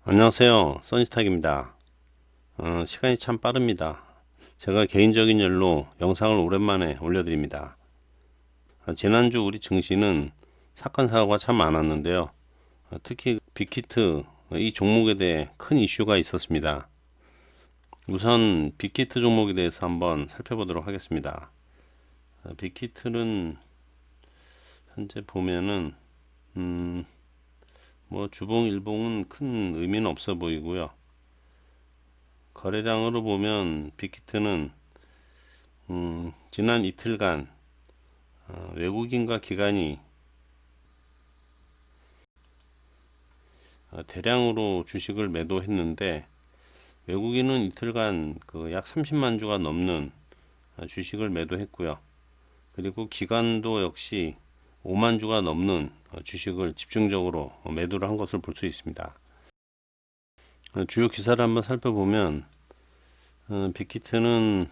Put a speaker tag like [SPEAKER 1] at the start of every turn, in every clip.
[SPEAKER 1] 안녕하세요, 써니스탁입니다. 시간이 참 빠릅니다. 제가 개인적인 일로 영상을 오랜만에 올려드립니다. 지난주 우리 증시는 사건 사고가 참 많았는데요. 특히 빅히트 이 종목에 대해 큰 이슈가 있었습니다. 우선 빅히트 종목에 대해서 한번 살펴보도록 하겠습니다. 빅히트는 현재 보면은 뭐 주봉 일봉은 큰 의미는 없어 보이고요. 거래량으로 보면 빅히트는 지난 이틀간 외국인과 기관이 대량으로 주식을 매도했는데, 외국인은 이틀간 그 약 30만 주가 넘는 주식을 매도했고요. 그리고 기관도 역시 5만 주가 넘는 주식을 집중적으로 매도를 한 것을 볼 수 있습니다. 주요 기사를 한번 살펴보면 빅히트는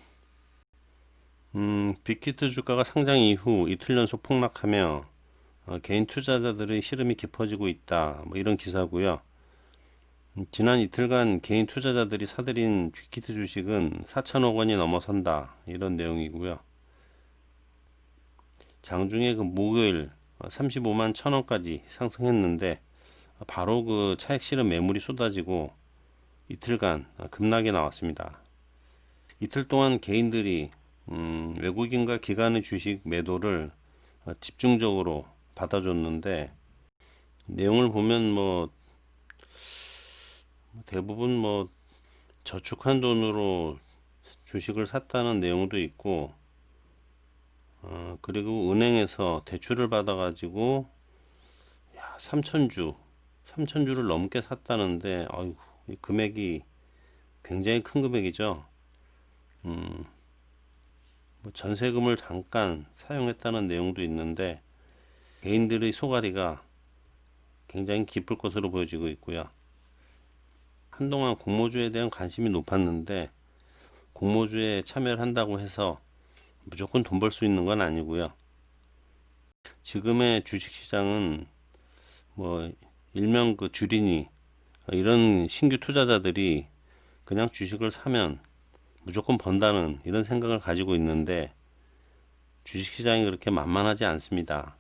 [SPEAKER 1] 빅히트 주가가 상장 이후 이틀 연속 폭락하며 개인 투자자들의 시름이 깊어지고 있다, 뭐 이런 기사고요. 지난 이틀간 개인 투자자들이 사들인 빅히트 주식은 4천억 원이 넘어선다, 이런 내용이고요. 장중에 그 목요일 35만 천원까지 상승했는데, 바로 그 차익 실현 매물이 쏟아지고 이틀간 급락이 나왔습니다. 이틀 동안 개인들이 외국인과 기관의 주식 매도를 집중적으로 받아줬는데, 내용을 보면 뭐 대부분 뭐 저축한 돈으로 주식을 샀다는 내용도 있고, 그리고 은행에서 대출을 받아 가지고 3천주 3천주를 넘게 샀다는데, 아이고, 이 금액이 굉장히 큰 금액이죠. 뭐 전세금을 잠깐 사용했다는 내용도 있는데, 개인들의 소가리가 굉장히 깊을 것으로 보여지고 있고요. 한동안 공모주에 대한 관심이 높았는데, 공모주에 참여를 한다고 해서 무조건 돈 벌 수 있는 건 아니고요. 지금의 주식시장은 뭐 일명 그 주린이, 이런 신규 투자자들이 그냥 주식을 사면 무조건 번다는 이런 생각을 가지고 있는데, 주식시장이 그렇게 만만하지 않습니다.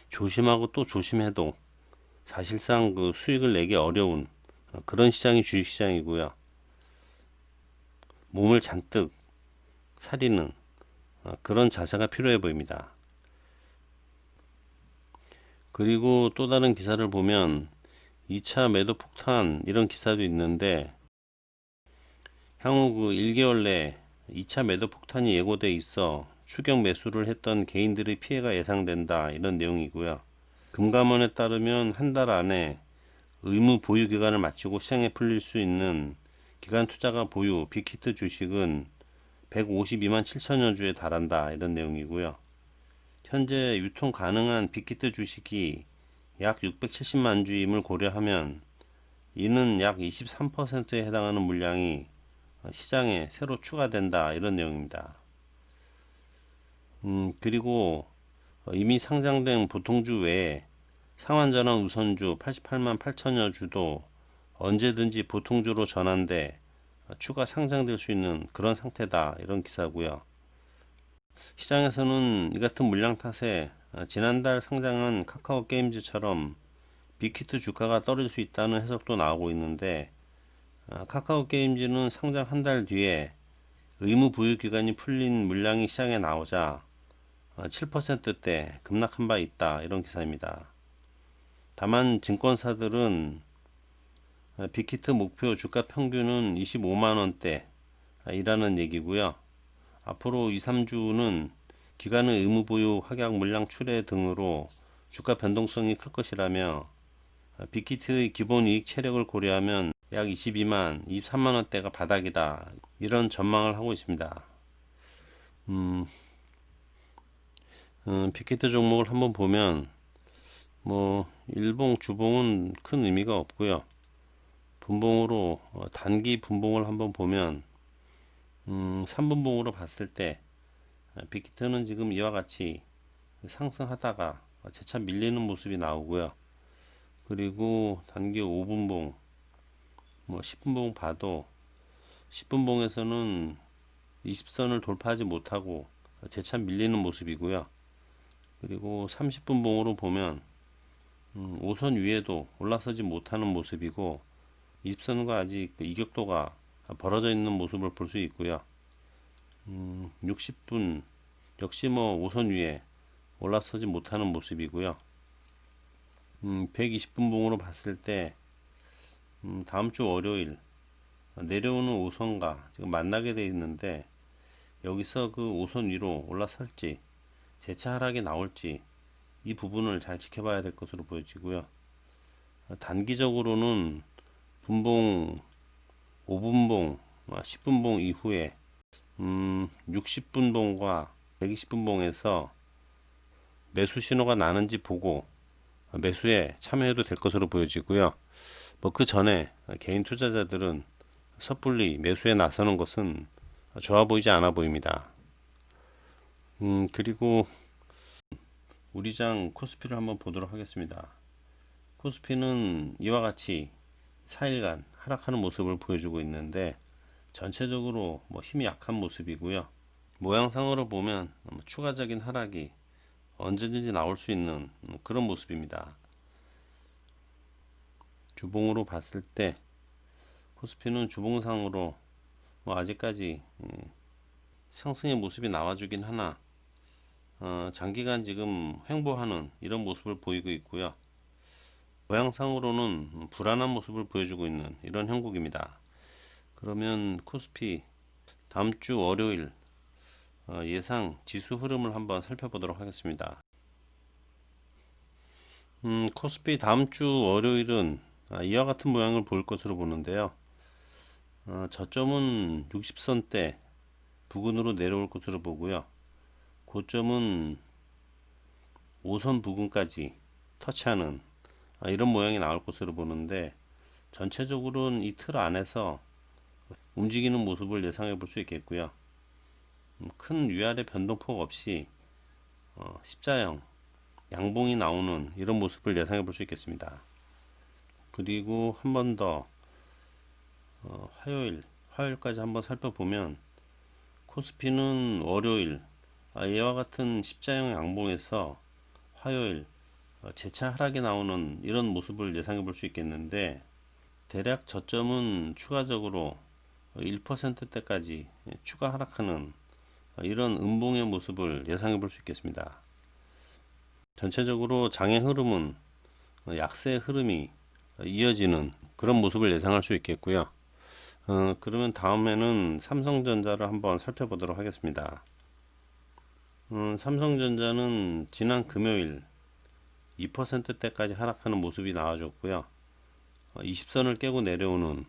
[SPEAKER 1] 조심하고 또 조심해도 사실상 그 수익을 내기 어려운 그런 시장이 주식시장이고요. 몸을 잔뜩 사리는 그런 자세가 필요해 보입니다. 그리고 또 다른 기사를 보면 2차 매도 폭탄, 이런 기사도 있는데, 향후 그 1개월 내 2차 매도 폭탄이 예고돼 있어 추격 매수를 했던 개인들의 피해가 예상된다, 이런 내용이고요. 금감원에 따르면 한 달 안에 의무 보유 기간을 마치고 시장에 풀릴 수 있는 기간 투자가 보유 빅히트 주식은 152만 7천여 주에 달한다, 이런 내용이고요. 현재 유통 가능한 빅히트 주식이 약 670만 주임을 고려하면, 이는 약 23%에 해당하는 물량이 시장에 새로 추가된다, 이런 내용입니다. 그리고 이미 상장된 보통주 외에 상환전환 우선주 88만 8천여 주도 언제든지 보통주로 전환돼 추가 상장될 수 있는 그런 상태다, 이런 기사고요. 시장에서는 이 같은 물량 탓에 지난달 상장한 카카오 게임즈처럼 빅히트 주가가 떨어질 수 있다는 해석도 나오고 있는데, 카카오 게임즈는 상장 한 달 뒤에 의무 보유 기간이 풀린 물량이 시장에 나오자 7%대 급락한 바 있다, 이런 기사입니다. 다만 증권사들은 빅히트 목표 주가 평균은 25만원대 이라는 얘기고요. 앞으로 2, 3주는 기간의 의무 보유 확약 물량 출회 등으로 주가 변동성이 클 것이라며, 빅히트의 기본 이익 체력을 고려하면 약 22만, 23만 원대가 바닥이다, 이런 전망을 하고 있습니다. 빅히트 종목을 한번 보면 뭐 일봉, 주봉은 큰 의미가 없고요. 분봉으로 단기 분봉을 한번 보면 3분봉으로 봤을 때 빅히트는 지금 이와 같이 상승하다가 재차 밀리는 모습이 나오고요. 그리고 단기 5분봉, 뭐 10분봉 봐도 10분봉에서는 20선을 돌파하지 못하고 재차 밀리는 모습이고요. 그리고 30분봉으로 보면 5선 위에도 올라서지 못하는 모습이고 20선과 아직 그 이격도가 벌어져 있는 모습을 볼 수 있고요. 60분 역시 뭐 5선 위에 올라서지 못하는 모습이고요. 120분봉으로 봤을 때 다음 주 월요일 내려오는 5선과 지금 만나게 돼 있는데 여기서 그 5선 위로 올라설지 재차 하락이 나올지 이 부분을 잘 지켜봐야 될 것으로 보여지고요. 단기적으로는 분봉 5분봉 10분봉 이후에 60분봉과 120분봉에서 매수 신호가 나는지 보고 매수에 참여해도 될 것으로 보여지고요. 뭐 그 전에 개인 투자자들은 섣불리 매수에 나서는 것은 좋아 보이지 않아 보입니다. 그리고 우리장 코스피를 한번 보도록 하겠습니다. 코스피는 이와 같이 4일간 하락하는 모습을 보여주고 있는데 전체적으로 뭐 힘이 약한 모습이고요. 모양상으로 보면 추가적인 하락이 언제든지 나올 수 있는 그런 모습입니다. 주봉으로 봤을 때 코스피는 주봉상으로 뭐 아직까지 상승의 모습이 나와주긴 하나 장기간 지금 횡보하는 이런 모습을 보이고 있고요. 모양상으로는 불안한 모습을 보여주고 있는 이런 형국입니다. 그러면 코스피 다음 주 월요일 예상 지수 흐름을 한번 살펴보도록 하겠습니다. 코스피 다음 주 월요일은 이와 같은 모양을 보일 것으로 보는데요. 저점은 60선대 부근으로 내려올 것으로 보고요. 고점은 5선 부근까지 터치하는 이런 모양이 나올 것으로 보는데 전체적으로는 이 틀 안에서 움직이는 모습을 예상해 볼 수 있겠고요. 큰 위아래 변동폭 없이 십자형 양봉이 나오는 이런 모습을 예상해 볼 수 있겠습니다. 그리고 한 번 더 화요일까지 한번 살펴보면 코스피는 월요일 이와 같은 십자형 양봉에서 화요일 재차 하락이 나오는 이런 모습을 예상해 볼 수 있겠는데 대략 저점은 추가적으로 1%대까지 추가 하락하는 이런 음봉의 모습을 예상해 볼 수 있겠습니다. 전체적으로 장의 흐름은 약세 흐름이 이어지는 그런 모습을 예상할 수 있겠고요. 그러면 다음에는 삼성전자를 한번 살펴보도록 하겠습니다. 삼성전자는 지난 금요일 2%대까지 하락하는 모습이 나와줬고요. 20선을 깨고 내려오는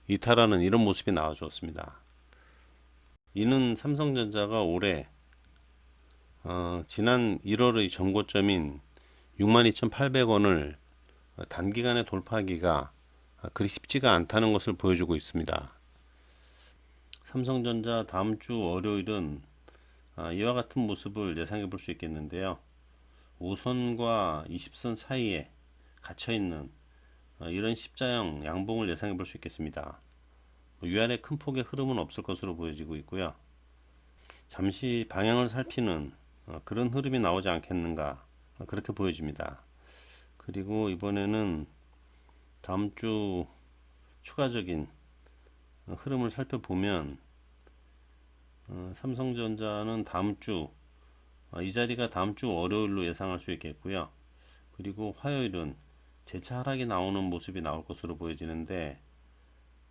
[SPEAKER 1] 이탈하는 이런 모습이 나와줬습니다. 이는 삼성전자가 올해 지난 1월의 전고점인 62,800원을 단기간에 돌파하기가 그리 쉽지가 않다는 것을 보여주고 있습니다. 삼성전자 다음 주 월요일은 이와 같은 모습을 예상해 볼 수 있겠는데요. 5선과 20선 사이에 갇혀있는 이런 십자형 양봉을 예상해 볼 수 있겠습니다. 위아래 큰 폭의 흐름은 없을 것으로 보여지고 있고요. 잠시 방향을 살피는 그런 흐름이 나오지 않겠는가 그렇게 보여집니다. 그리고 이번에는 다음 주 추가적인 흐름을 살펴보면 삼성전자는 다음 주 이 자리가 다음 주 월요일로 예상할 수 있겠고요. 그리고 화요일은 재차 하락이 나오는 모습이 나올 것으로 보여지는데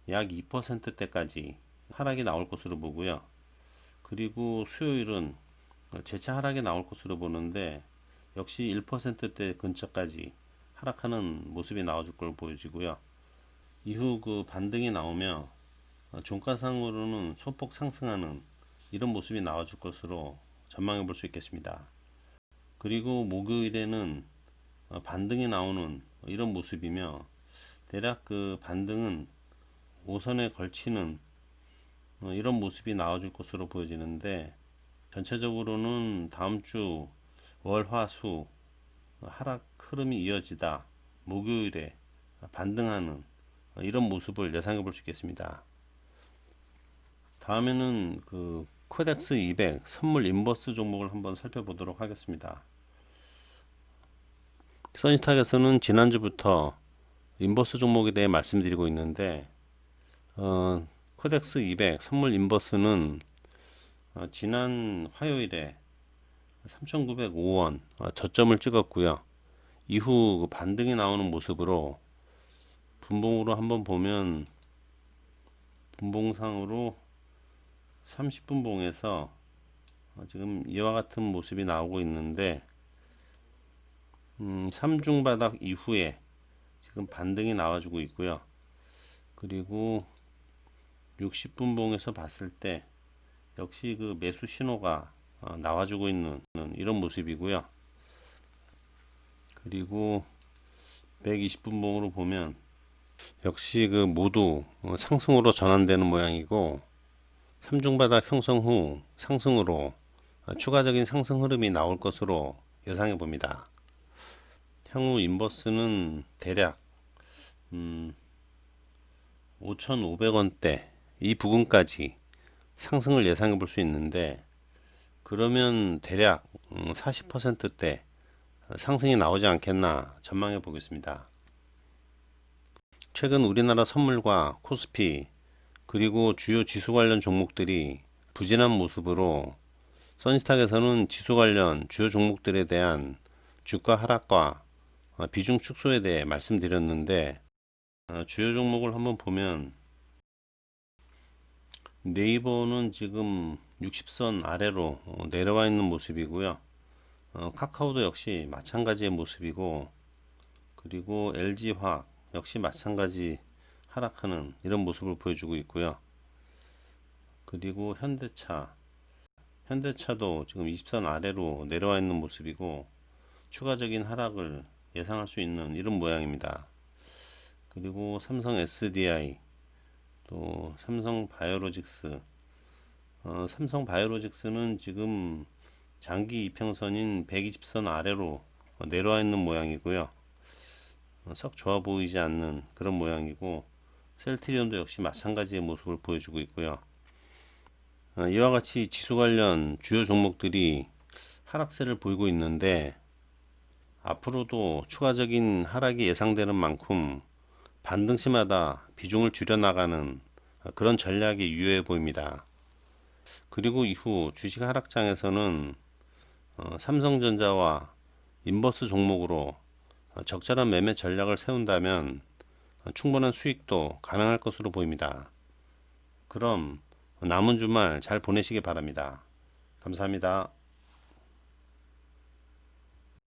[SPEAKER 1] 약 2%대까지 하락이 나올 것으로 보고요. 그리고 수요일은 재차 하락이 나올 것으로 보는데 역시 1%대 근처까지 하락하는 모습이 나와줄 걸 보여지고요. 이후 그 반등이 나오며 종가상으로는 소폭 상승하는 이런 모습이 나와줄 것으로 전망해 볼 수 있겠습니다. 그리고 목요일에는 반등이 나오는 이런 모습이며 대략 그 반등은 5선에 걸치는 이런 모습이 나와줄 것으로 보여지는데 전체적으로는 다음 주 월, 화, 수 하락 흐름이 이어지다 목요일에 반등하는 이런 모습을 예상해 볼 수 있겠습니다. 다음에는 그 코덱스 200 선물 인버스 종목을 한번 살펴보도록 하겠습니다. 써니스탁에서는 지난주부터 인버스 종목에 대해 말씀드리고 있는데 코덱스 200 선물 인버스는 지난 화요일에 3,905원 저점을 찍었고요. 이후 그 반등이 나오는 모습으로 분봉으로 한번 보면 분봉상으로 30분봉에서 지금 이와 같은 모습이 나오고 있는데 3중 바닥 이후에 지금 반등이 나와주고 있고요. 그리고 60분봉에서 봤을 때 역시 그 매수 신호가 나와주고 있는 이런 모습이고요. 그리고 120분봉으로 보면 역시 그 모두 상승으로 전환되는 모양이고 3중 바닥 형성 후 상승으로 추가적인 상승 흐름이 나올 것으로 예상해 봅니다. 향후 인버스는 대략 5,500원대 이 부근까지 상승을 예상해 볼 수 있는데, 그러면 대략 40%대 상승이 나오지 않겠나 전망해 보겠습니다. 최근 우리나라 선물과 코스피 그리고 주요 지수 관련 종목들이 부진한 모습으로 써니스탁에서는 지수 관련 주요 종목들에 대한 주가 하락과 비중 축소에 대해 말씀드렸는데, 주요 종목을 한번 보면 네이버는 지금 60선 아래로 내려와 있는 모습이고요. 카카오도 역시 마찬가지의 모습이고, 그리고 LG화학 역시 마찬가지 하락하는 이런 모습을 보여주고 있고요. 그리고 현대차도 지금 20선 아래로 내려와 있는 모습이고 추가적인 하락을 예상할 수 있는 이런 모양입니다. 그리고 삼성 SDI, 또 삼성 바이오로직스, 삼성 바이오로직스는 지금 장기 이평선인 120선 아래로 내려와 있는 모양이고요. 썩 좋아 보이지 않는 그런 모양이고, 셀트리온도 역시 마찬가지의 모습을 보여주고 있고요. 이와 같이 지수 관련 주요 종목들이 하락세를 보이고 있는데, 앞으로도 추가적인 하락이 예상되는 만큼 반등시마다 비중을 줄여나가는 그런 전략이 유효해 보입니다. 그리고 이후 주식 하락장에서는 삼성전자와 인버스 종목으로 적절한 매매 전략을 세운다면 충분한 수익도 가능할 것으로 보입니다. 그럼 남은 주말 잘 보내시기 바랍니다. 감사합니다.